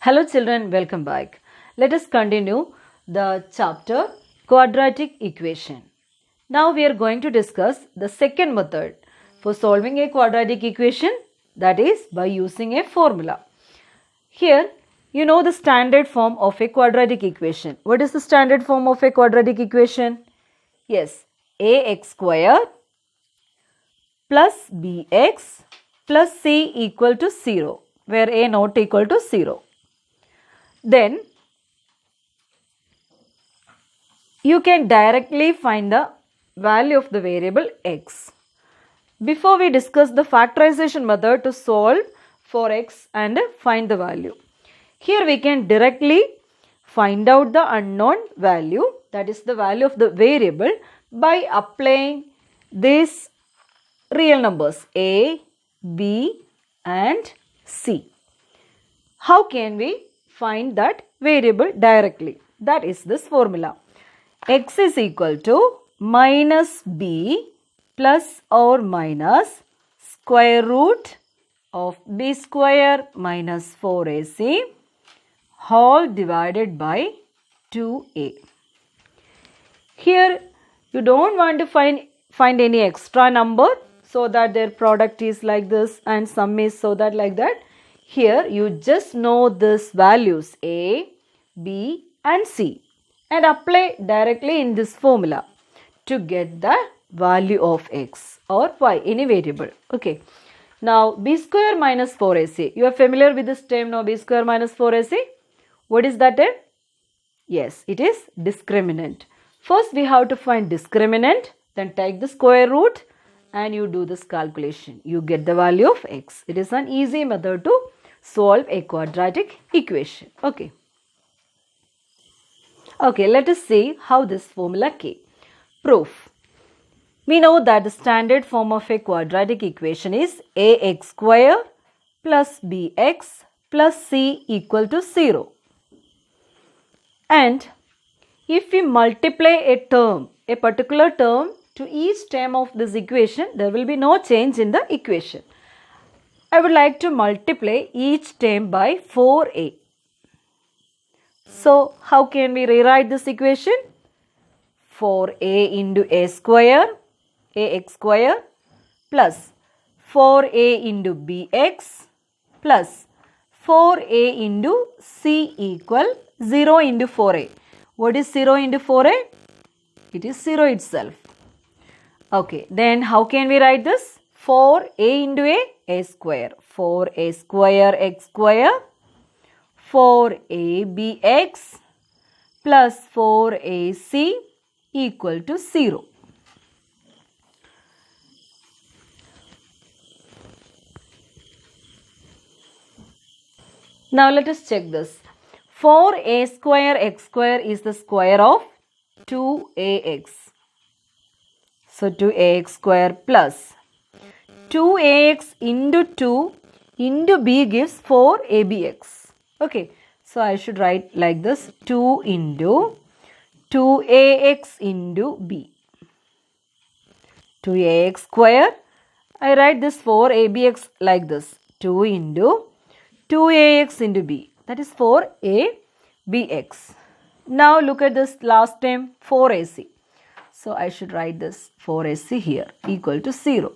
Hello children, welcome back. Let us continue the chapter quadratic equation. Now we are going to discuss the second method for solving a quadratic equation, that is by using a formula. Here you know the standard form of a quadratic equation. What is the standard form of a quadratic equation? Yes, ax square plus bx plus c equal to 0, where a not equal to 0. Then you can directly find the value of the variable x. Before we discuss the factorization method to solve for x and find the value. Here we can directly find out the unknown value, that is the value of the variable, by applying these real numbers a, b and c. How can we find that variable directly? That is this formula. X is equal to minus b plus or minus square root of b square minus 4ac whole divided by 2a. Here you don't want to find any extra number so that their product is like this and sum is so that like that. Here you just know these values a, b and c and apply directly in this formula to get the value of x or y, any variable. Okay. Now b square minus 4ac. You are familiar with this term now, b square minus 4ac. What is that term? Yes, it is discriminant. First we have to find discriminant, then take the square root and you do this calculation. You get the value of x. It is an easy method to solve a quadratic equation. Okay. Okay, let us see how this formula came. Proof. We know that the standard form of a quadratic equation is ax square plus bx plus c equal to 0. And if we multiply a term, a particular term to each term of this equation, there will be no change in the equation. I would like to multiply each term by 4a. So, how can we rewrite this equation? 4a into a square, ax square plus 4a into bx plus 4a into c equal 0 into 4a. What is 0 into 4a? It is 0 itself. Okay, then how can we write this? 4a into a square. 4a square x square 4abx plus 4ac equal to 0. Now let us check this. 4a square x square is the square of 2ax. So 2ax square plus 2ax into 2 into b gives 4abx. Okay, so I should write like this, 2 into 2ax into b. 2ax square, I write this 4abx like this, 2 into 2ax into b, that is 4abx. Now look at this last term, 4ac. So I should write this 4ac here equal to 0.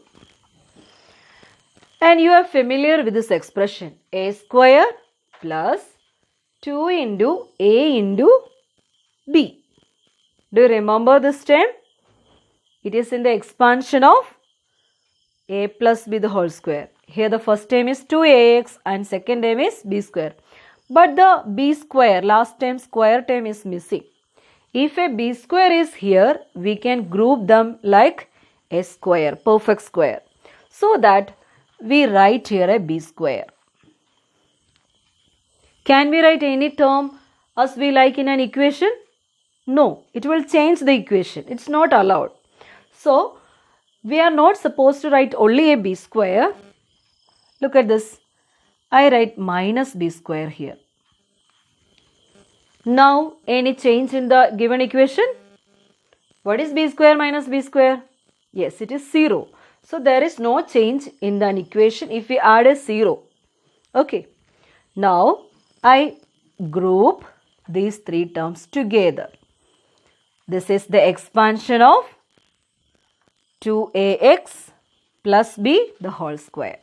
And you are familiar with this expression, a square plus 2 into a into b. Do you remember this term? It is in the expansion of a plus b the whole square. Here the first term is 2ax and second term is b square. But the b square, last term square term is missing. If a b square is here, we can group them like a square, perfect square. So that we write here a b square. Can we write any term as we like in an equation? No, it will change the equation. It's not allowed. So, we are not supposed to write only a b square. Look at this. I write minus b square here. Now, any change in the given equation? What is b square minus b square? Yes, it is 0. So, there is no change in the equation if we add a 0. Okay. Now, I group these three terms together. This is the expansion of 2ax plus b the whole square.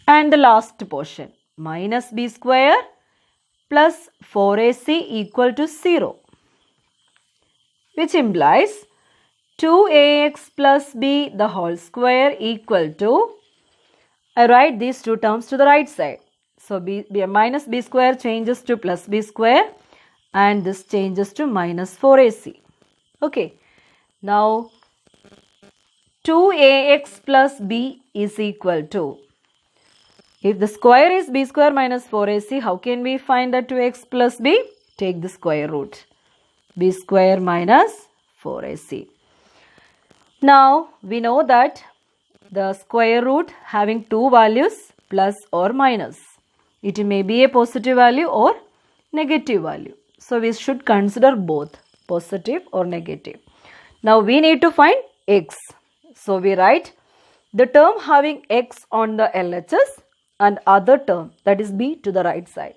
And the last portion, minus b square plus 4ac equal to 0, which implies 2ax plus b the whole square equal to, I write these two terms to the right side. So minus b square changes to plus b square and this changes to minus 4ac. Okay. Now 2ax plus b is equal to, if the square is b square minus 4ac, how can we find that 2x plus b? Take the square root. B square minus 4ac. Now we know that the square root having two values, plus or minus. It may be a positive value or negative value. So we should consider both positive or negative. Now we need to find x. So we write the term having x on the LHS and other term, that is b, to the right side,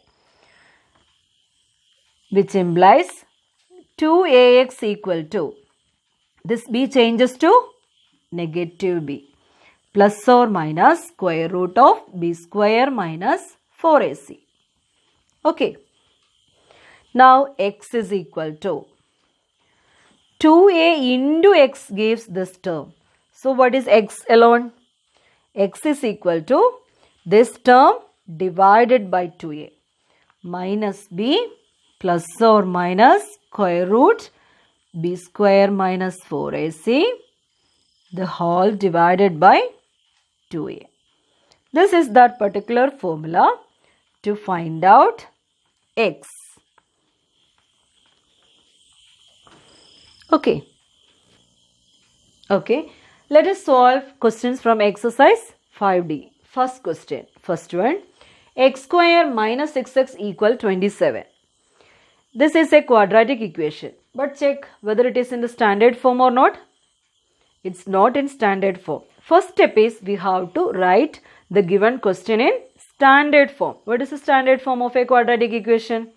which implies 2ax equal to, this b changes to negative b, plus or minus square root of b square minus 4ac. Okay. Now x is equal to 2a into x gives this term. So what is x alone? X is equal to this term divided by 2a minus b plus or minus square root b square minus 4ac the whole divided by 2a. This is that particular formula to find out x. Okay. Let us solve questions from exercise 5D. First question. First one. X square minus 6x equal 27. This is a quadratic equation. But check whether it is in the standard form or not. It's not in standard form. First step is we have to write the given question in standard form. What is the standard form of a quadratic equation?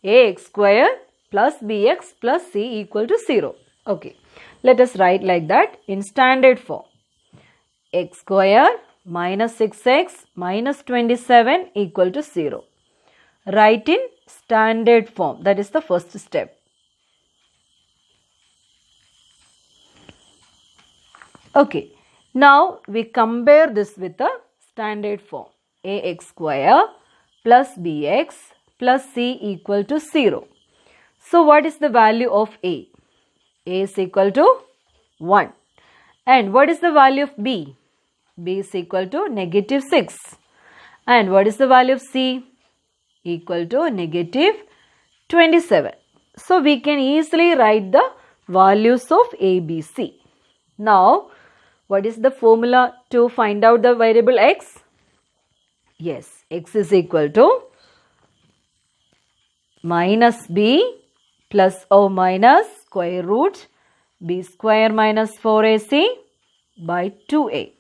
Ax square plus bx plus c equal to 0. Okay. Let us write like that in standard form. X square minus 6x minus 27 equal to 0. Write in standard form. That is the first step. Okay. Now we compare this with the standard form. Ax square plus bx plus c equal to 0. So what is the value of a? A is equal to 1. And what is the value of b? B is equal to negative 6. And what is the value of c? Equal to negative 27. So we can easily write the values of a, b, c. Now what is the formula to find out the variable x? Yes, x is equal to minus b plus or minus square root b square minus 4ac by 2a.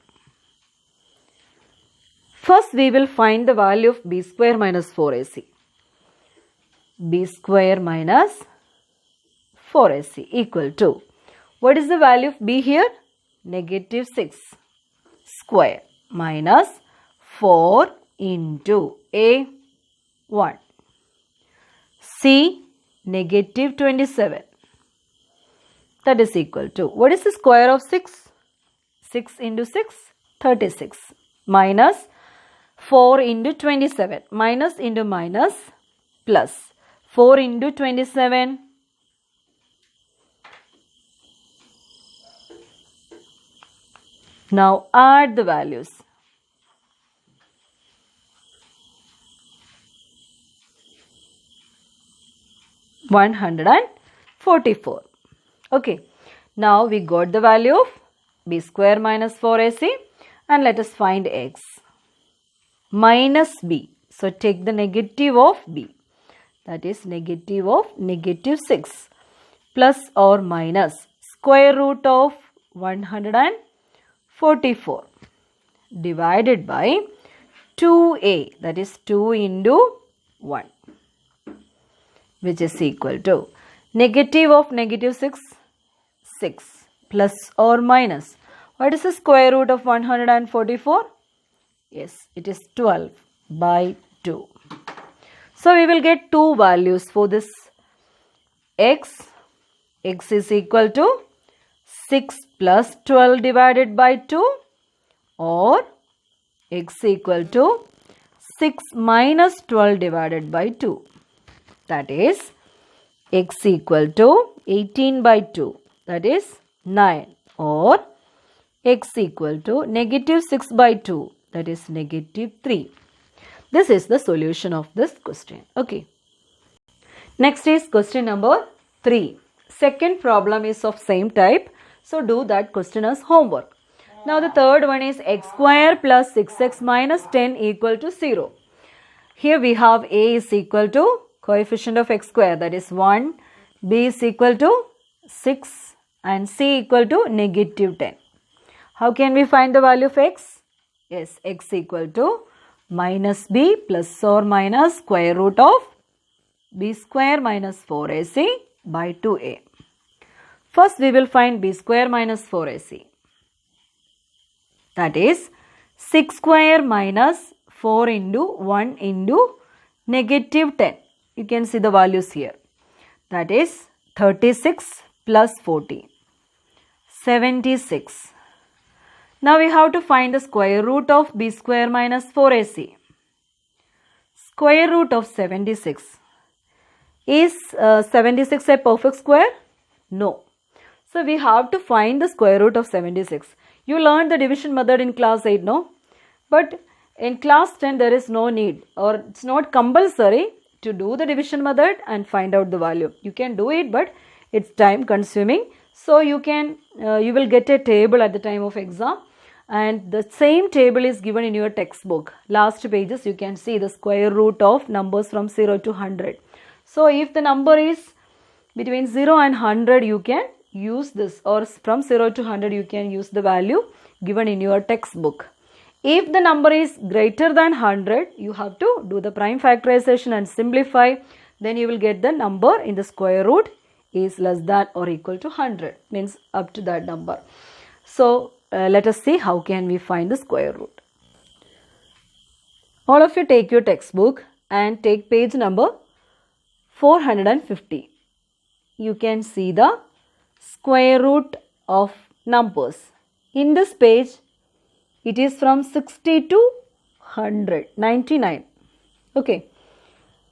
First we will find the value of b square minus 4ac. B square minus 4ac equal to, what is the value of b here? Negative 6 square minus 4 into a 1. C negative 27. That is equal to, what is the square of 6? 6 into 6, 36. Minus 4 into 27. Minus into minus plus 4 into 27. Now add the values. (144). Okay. Now we got the value of b square minus 4ac and let us find x. Minus b. So take the negative of b. That is negative of negative 6 plus or minus square root of 144 divided by 2a, that is 2 into 1, which is equal to negative of negative 6, 6 plus or minus. What is the square root of 144? Yes, it is 12 by 2. So we will get two values for this x. X is equal to 6 plus 12 divided by 2, or x equal to 6 minus 12 divided by 2. That is x equal to 18 by 2, that is 9, or x equal to negative 6 by 2, that is negative 3. This is the solution of this question. Okay. Next is question number 3. Second problem is of same type. So do that question as homework. Now the third one is x square plus 6x minus 10 equal to 0. Here we have a is equal to coefficient of x square, that is 1, b is equal to 6 and c equal to negative 10. How can we find the value of x? Yes, x equal to minus b plus or minus square root of b square minus 4ac by 2a. First we will find b square minus 4ac. That is 6 square minus 4 into 1 into negative 10. You can see the values here. That is 36 plus 40. 76. Now we have to find the square root of b square minus 4ac. Square root of 76. Is 76 a perfect square? No. So we have to find the square root of 76. You learned the division method in class 8, no? But in class 10 there is no need, or it's not compulsory to do the division method and find out the value. You can do it, but it's time consuming. So you will get a table at the time of exam, and the same table is given in your textbook. Last pages you can see the square root of numbers from 0 to 100. So if the number is between 0 and 100, you can use this, or from 0 to 100 you can use the value given in your textbook. If the number is greater than 100, you have to do the prime factorization and simplify. Then you will get the number in the square root is less than or equal to 100, means up to that number. So let us see how can we find the square root. All of you take your textbook and take page number 450. You can see the square root of numbers. In this page, it is from 60 to 100, 99. Okay.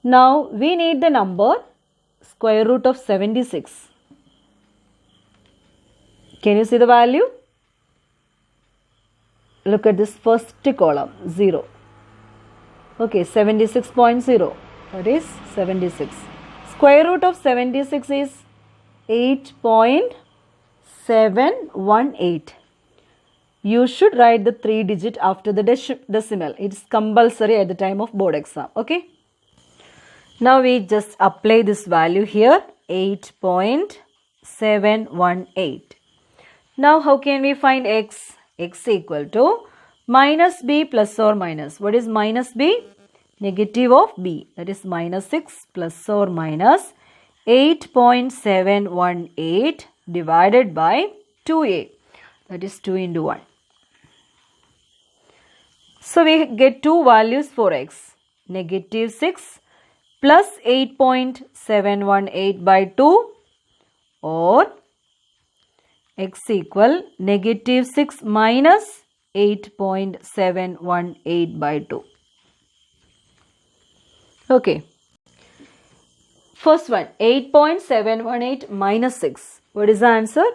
Now we need the number square root of 76. Can you see the value? Look at this first column, 0. Okay, 76.0. That is 76. Square root of 76 is 8.718. You should write the 3 digit after the decimal. It is compulsory at the time of board exam. Okay. Now we just apply this value here, 8.718. Now how can we find x? X equal to minus b plus or minus. What is minus b? Negative of b. That is minus 6 plus or minus 8.718 divided by 2a. That is 2 into 1. So we get two values for x. Negative 6 plus 8.718 by 2, or x equal negative 6 minus 8.718 by 2. Okay. First one, 8.718 minus 6. What is the answer?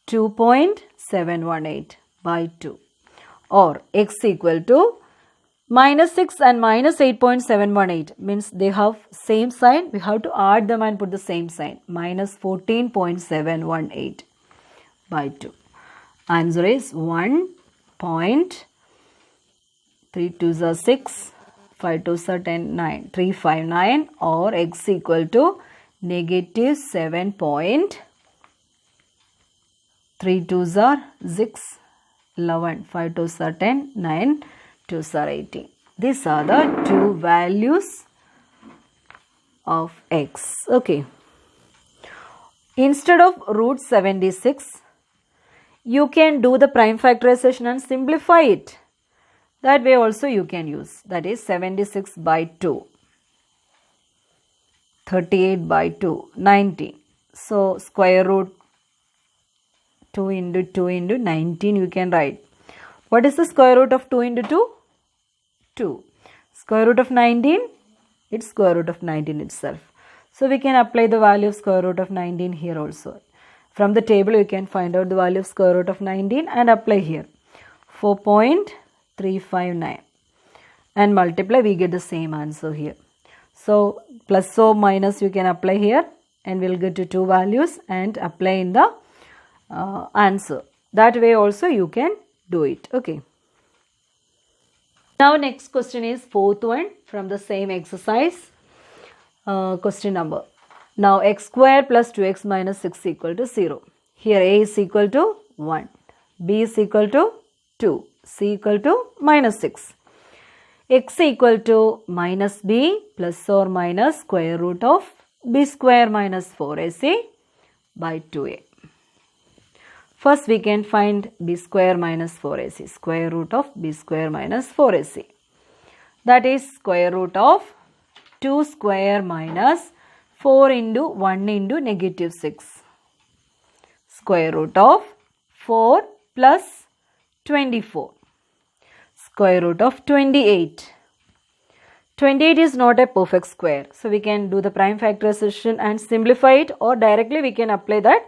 2.718 by 2. Or x equal to minus 6 and minus 8.718 means they have same sign. We have to add them and put the same sign. Minus 14.718 by 2. Answer is 1.3 2s are 6, 5 2s are 10, 9, 359, or x equal to negative 7.3 2s are 6, 11, 5 2s are 10, 9, 2s are 18. These are the two values of x. Okay. Instead of root 76, you can do the prime factorization and simplify it. That way also you can use. That is 76 by 2. 38 by 2. 19. So square root 2 into 2 into 19 you can write. What is the square root of 2 into 2? 2. Square root of 19? It's square root of 19 itself. So we can apply the value of square root of 19 here also. From the table you can find out the value of square root of 19 and apply here. 4.359 and multiply, we get the same answer here. So plus or minus you can apply here and we'll get to two values and apply in the answer. That way also you can do it. Okay. Now next question is fourth one from the same exercise. Question number. Now x square plus 2x minus 6 equal to 0. Here a is equal to 1, b is equal to 2, c equal to minus 6. X equal to minus b plus or minus square root of b square minus 4ac by 2a. First we can find b square minus 4ac, square root of b square minus 4ac. That is square root of 2 square minus 4 into 1 into negative 6. Square root of 4 plus 24. Square root of 28. 28 is not a perfect square. So we can do the prime factorization and simplify it, or directly we can apply that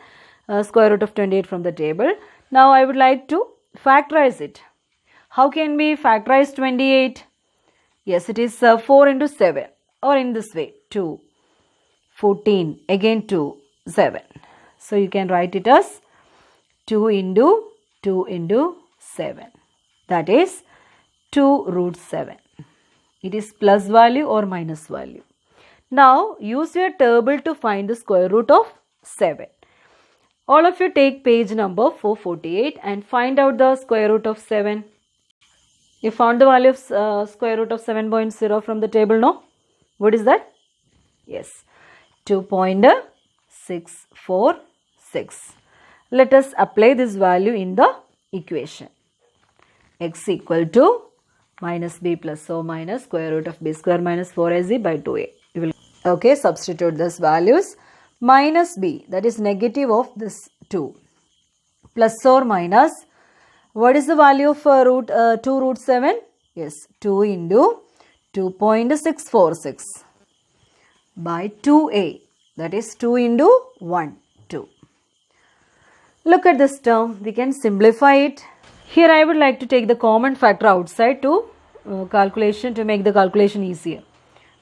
square root of 28 from the table. Now I would like to factorize it. How can we factorize 28? Yes, it is 4 into 7, or in this way 2, 14, again 2, 7. So you can write it as 2 into 2 into 7. That is 2 root 7. It is plus value or minus value. Now use your table to find the square root of 7. All of you take page number 448 and find out the square root of 7. You found the value of square root of 7.0 from the table, no? What is that? Yes, 2.646. Let us apply this value in the equation. X equal to minus b plus or minus square root of b square minus 4ac by 2a. We will, okay, substitute these values. Minus b, that is negative of this 2, plus or minus, what is the value of 2 root 7? Yes, 2 into 2.646 by 2a, that is 2 into 1, 2. Look at this term, we can simplify it. Here I would like to take the common factor outside to calculation, to make the calculation easier.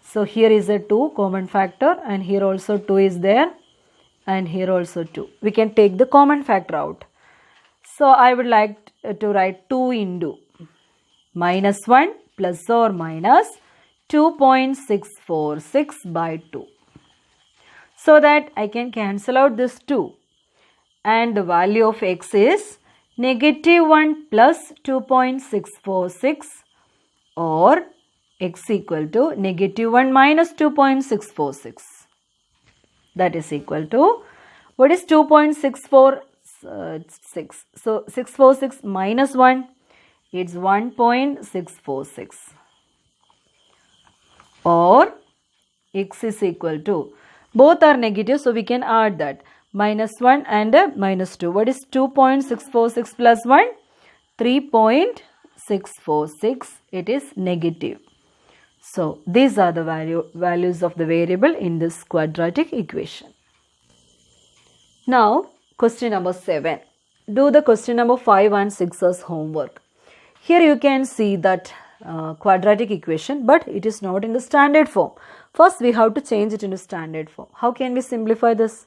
So here is a 2 common factor, and here also 2 is there, and here also 2. We can take the common factor out. So I would like to write 2 into minus 1 plus or minus 2.646 by 2. So that I can cancel out this 2, and the value of x is negative 1 plus 2.646, or x equal to negative 1 minus 2.646. That is equal to, what is 2.646? So 646 minus 1, it's 1.646. Or x is equal to, both are negative, so we can add that, minus 1 and minus 2. What is 2.646 plus 1? 3.646. It is negative. So these are the values of the variable in this quadratic equation. Now question number 7. Do the question number 5 and 6 as homework. Here you can see that quadratic equation, but it is not in the standard form. First we have to change it into standard form. How can we simplify this?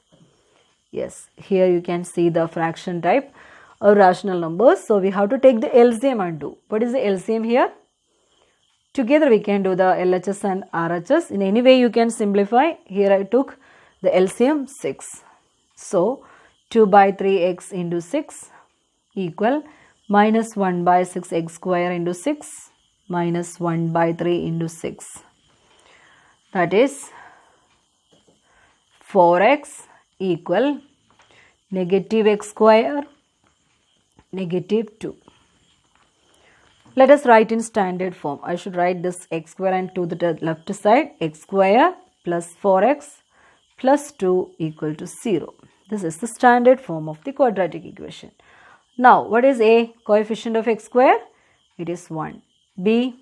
Yes, here you can see the fraction type or rational numbers. So we have to take the LCM and do. What is the LCM here? Together we can do the LHS and RHS. In any way you can simplify. Here I took the LCM 6. So 2 by 3x into 6 equal minus 1 by 6x square into 6 minus 1 by 3 into 6. That is 4x equal negative x square negative 2. Let us write in standard form. I should write this x square and to the left side. X square plus 4x plus 2 equal to 0. This is the standard form of the quadratic equation. Now, what is A? Coefficient of x square? It is 1. B,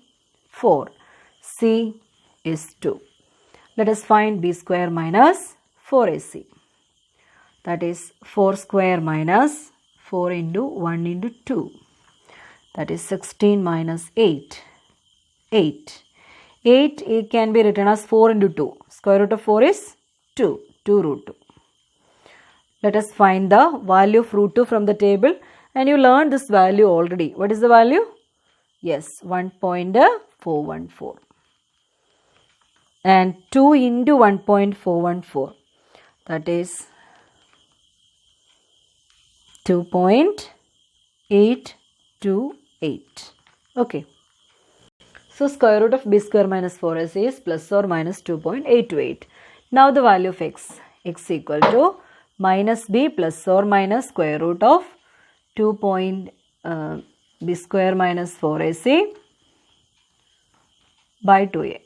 4. C is 2. Let us find b square minus 4ac. That is 4 square minus 4 into 1 into 2. That is 16 minus 8. 8. 8 it can be written as 4 into 2. Square root of 4 is 2. 2 root 2. Let us find the value of root 2 from the table. And you learned this value already. What is the value? Yes, 1.414. And 2 into 1.414. That is 2.828. Okay. So square root of b square minus 4ac is plus or minus 2.828. Now the value of x. X equal to minus b plus or minus square root of b square minus 4ac by 2a.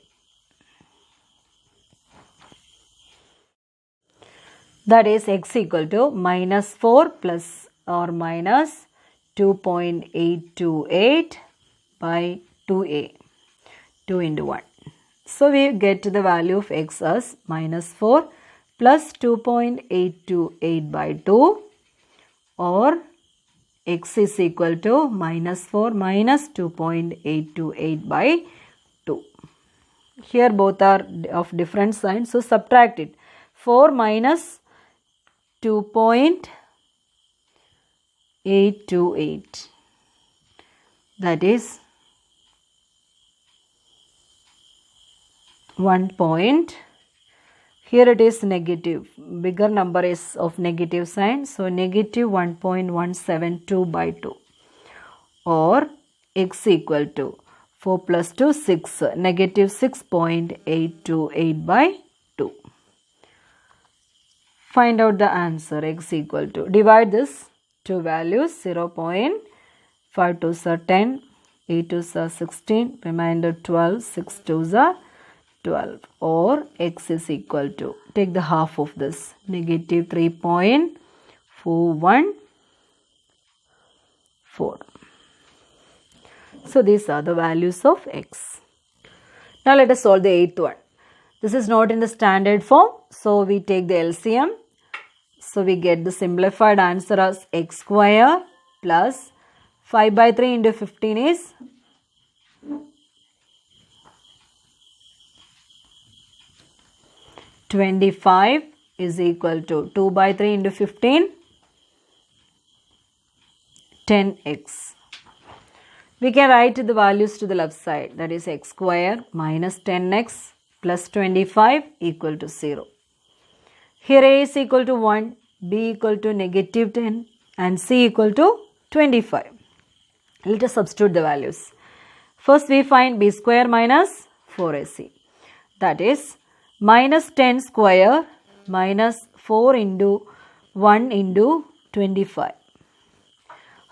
That is x equal to minus 4 plus or minus 2.828 by 2a. 2 into 1. So we get the value of x as minus 4 plus 2.828 by 2, or x is equal to minus 4 minus 2.828 by 2. Here both are of different signs, so subtract it. 4 minus 2.828, that is 1 point. Here it is negative, bigger number is of negative sign, so negative 1.172 by 2, or x equal to 4 plus 2 6, negative 6.828 by 2. Find out the answer. X equal to, divide this two values, 0.5 2s are 10, 8 2s are 16, remainder 12, 6 2s are 12, or x is equal to, take the half of this, negative 3.414. So these are the values of x. Now let us solve the eighth one. This is not in the standard form, so we take the LCM. So we get the simplified answer as x square plus 5 by 3 into 15 is 25 is equal to 2 by 3 into 15, 10x. We can write the values to the left side, that is x square minus 10x plus 25 equal to 0. Here a is equal to 1, b equal to negative 10 and c equal to 25. Let us substitute the values. First we find b square minus 4ac, that is minus 10 square minus 4 into 1 into 25.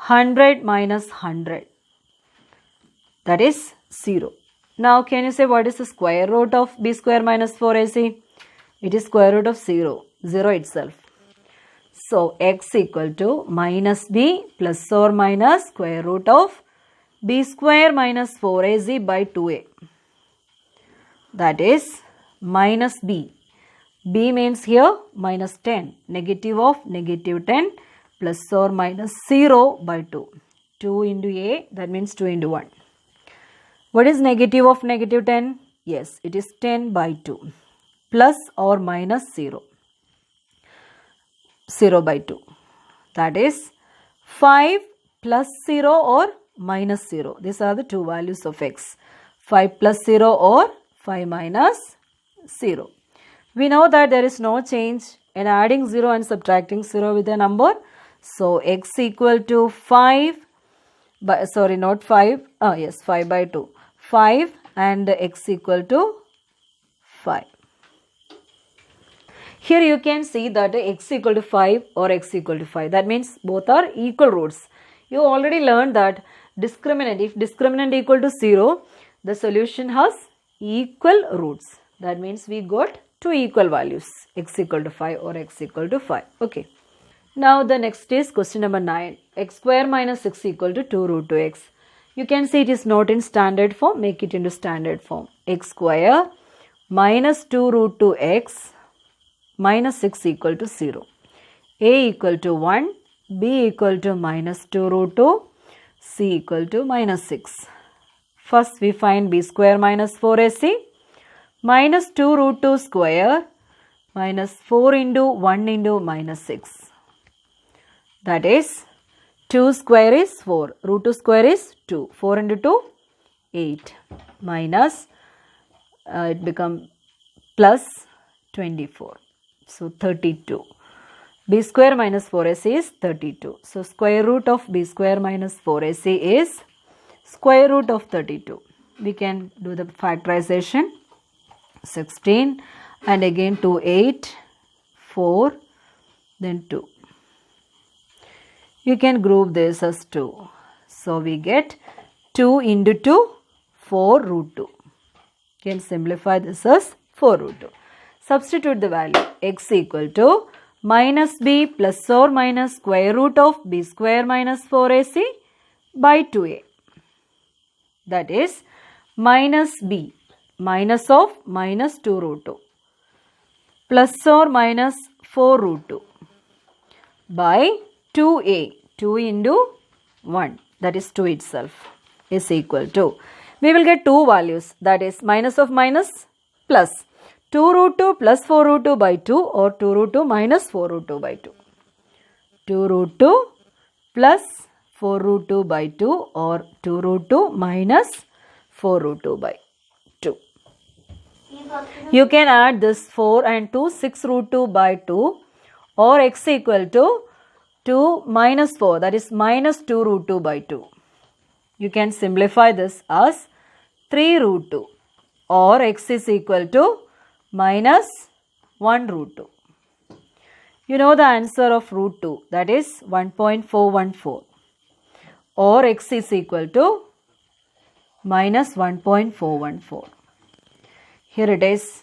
100 minus 100, that is 0. Now can you say what is the square root of b square minus 4ac? It is square root of 0, 0 itself. So x equal to minus b plus or minus square root of b square minus 4ac by 2a. That is minus b. b means here minus 10. Negative of negative 10 plus or minus 0 by 2. 2 into a, that means 2 into 1. What is negative of negative 10? Yes, it is 10 by 2. Plus or minus 0. 0 by 2. That is 5 plus 0 or minus 0. These are the two values of x. 5 plus 0 or 5 minus 0. We know that there is no change in adding 0 and subtracting 0 with a number. So x equal to 5 by, sorry, not 5, yes, 5 by 2. 5 and x equal to 5. Here you can see that x equal to 5 or x equal to 5. That means both are equal roots. You already learned that discriminant, if discriminant equal to 0, the solution has equal roots. That means we got two equal values, x equal to 5 or x equal to 5. Okay. Now the next is question number 9. X square minus 6 equal to 2 root 2x. You can see it is not in standard form. Make it into standard form. X square minus 2 root 2x minus 6 equal to 0. A equal to 1. B equal to minus 2 root 2. C equal to minus 6. First we find b square minus 4ac minus 2 root 2 square minus 4 into 1 into minus 6. That is 2 square is 4, root 2 square is 2, 4 into 2, 8 minus it becomes plus 24. So 32. B square minus 4ac is 32. So square root of b square minus 4ac is square root of 32. We can do the factorization. 16 and again 2, 8, 4, then 2. You can group this as 2. So we get 2 into 2, 4 root 2. You can simplify this as 4 root 2. Substitute the value x equal to minus b plus or minus square root of b square minus 4ac by 2a. That is minus b, minus of minus 2 root 2 plus or minus 4 root 2 by 2a, 2 into 1, that is 2 itself, is equal to, we will get two values, that is minus of minus plus 2 root 2 plus 4 root 2 by 2 or 2 root 2 minus 4 root 2 by 2. 2 root 2 plus 4 root 2 by 2 or 2 root 2 minus 4 root 2 by 2. You can add this 4 and 2, 6 root 2 by 2 or x equal to 2 minus 4, that is minus 2 root 2 by 2. You can simplify this as 3 root 2 or x is equal to minus 1 root 2. You know the answer of root 2, that is 1.414 or x is equal to minus 1.414. Here it is.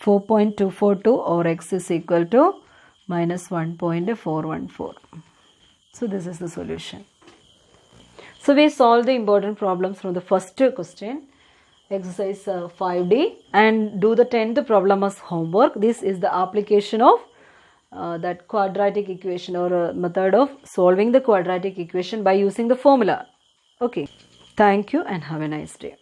(4.242) or x is equal to minus 1.414. So this is the solution. So we solved the important problems from the first question, exercise 5D, and do the 10th problem as homework. This is the application of that quadratic equation or method of solving the quadratic equation by using the formula. Okay. Thank you and have a nice day.